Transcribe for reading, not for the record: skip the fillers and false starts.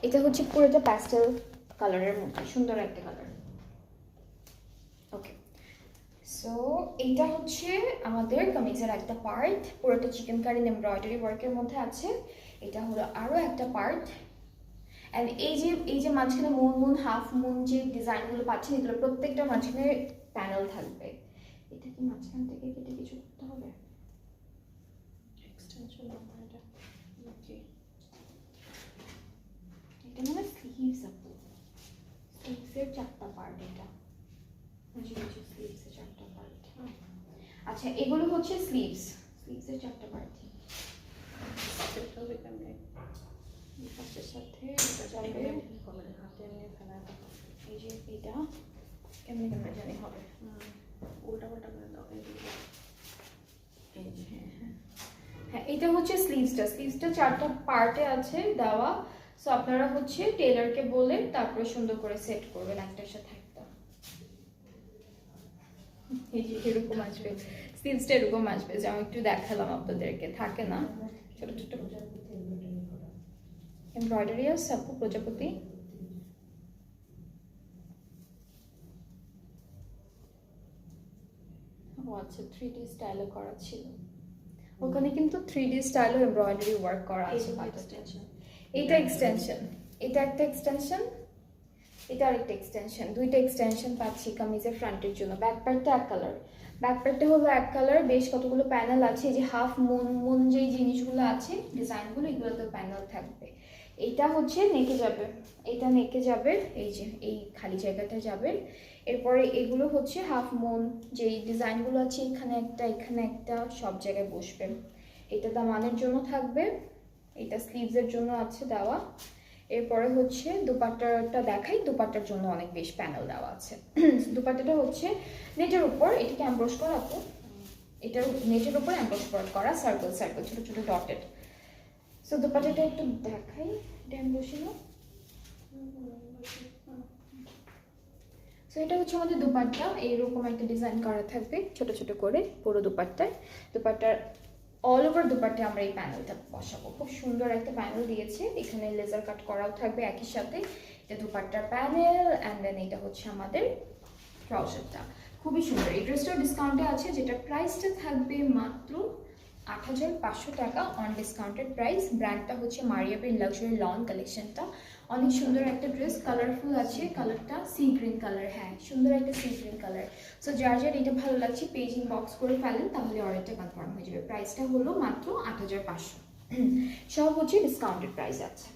এটা হচ্ছে পুরোটা প্যাস্টেল কালারের মধ্যে, সুন্দর একটা কালার। ওকে, সো এইটা হচ্ছে আমাদের কামিজের একটা পার্ট, পুরোটা চিকেন কারি এমব্রয়ডারি ওয়ার্কের মধ্যে আছে। এটা হলো আরও একটা পার্ট। অ্যান্ড এই যে মাঝখানে মুন হাফ মুন যে ডিজাইনগুলো পাচ্ছেন, এগুলো প্রত্যেকটা মাঝখানে প্যানেল থাকবে। এটা কি মাঝখান থেকে কেটে কিছু করতে হবে? এক্সটেনশন এটা ওকে, এটা মানে স্লিভস আপু, স্লিভসের 4টা পার্ট। এটা স্লিভসের 4টা পার্ট। আচ্ছা, এগুলো হচ্ছে স্লিভসের 4টা পার্ট। ফার্স্টের সাথে এটা যাবে হাতে এমনি ফেলা, এই যে এটা কেমনি কেমনি জানি হবে, উল্টা পাল্টা করে দাও। এই যে হ্যাঁ, এটা হচ্ছে স্লিভসটা 4টা পার্টে আছে দেওয়া। সো আপনারা হচ্ছে টেলারকে বলে তারপরে সুন্দর করে সেট করবেন একটার সাথে একটা। এই যে এরকম আসবে, স্লিভসটা এরকম আসবে, যে আমি একটু দেখালাম আপনাদেরকে, থাকে না ছোট ছোট এমব্রয়ডারি আছে আপু, প্রজাপতি। ও আচ্ছা, 3D স্টাইলে করা ছিল ওখানে, কিন্তু 3D স্টাইলও এমব্রয়ডারি ওয়ার্ক করা আছে। এটা এক্সটেনশন, এটা একটা এক্সটেনশন, এটা আরেকটা এক্সটেনশন, দুইটা এক্সটেনশন পাচ্ছি কামিজের ফ্রন্টের জন্য। ব্যাক পার্টটা এক কালার, ব্যাক পার্টটা হলো এক কালার, বেশ কতগুলো প্যানেল আছে। এই যে হাফ মুন যেই জিনিসগুলো আছে ডিজাইনগুলো, এগুলোতে প্যানেল থাকবে। এইটা হচ্ছে নেকে যাবে, এটা নেকে যাবে, এই যে এই খালি জায়গাটা যাবে। এরপরে এগুলো হচ্ছে হাফ মুন যেই ডিজাইনগুলো আছে, এখানে একটা সব জায়গায় বসবে। এটা দামানের জন্য থাকবে, এটা স্লিভসের জন্য আছে দেওয়া। এরপরে হচ্ছে দুপাট্টাটা দেখাই, দুপাট্টার জন্য অনেক বেশ প্যানেল দেওয়া আছে। দুপাট্টাটা হচ্ছে নেটের উপর, এটাকে এমব্রস করা আপু, এটার নেটের উপর এমব্রস করা সার্কেল ছোট ছোট ডটেড। সো দুপাট্টাটা একটু দেখাই, এটা এমব্রসি না। সো এটা হচ্ছে আমাদের দুপাট্টা, এইরকম একটা ডিজাইন করা থাকবে ছোট ছোট করে পুরো দুপাট্টায়। দুপাট্টার অল ওভার দুপাট্টায় আমরা এই প্যানেলটা বসাবো। খুব সুন্দর একটা প্যানেল দিয়েছে, এখানে লেজার কাট করাও থাকবে একই সাথে। এটা দুপাট্টার প্যানেল, অ্যান্ড দেন এটা হচ্ছে আমাদের ট্রাউজারটা। খুবই সুন্দর। এই ড্রেসটাও ডিসকাউন্টে আছে, যেটা প্রাইসটা থাকবে মাত্র 8500 টাকা অন ডিসকাউন্টেড প্রাইস। ব্র্যান্ডটা হচ্ছে মারিয়াবের লাক্সারি লন কালেকশনটা। অনেক সুন্দর একটা ড্রেস, কালারফুল আছে, কালারটা সি গ্রিন কালার। হ্যাঁ, সুন্দর একটা সি গ্রিন কালার। সো যার এটা ভালো লাগছে পেজিং বক্স করে ফেলেন, তাহলে অর্ডারটা কনফার্ম হয়ে যাবে। প্রাইসটা হলো মাত্র 8500, সব হচ্ছে ডিসকাউন্টেড প্রাইস আছে।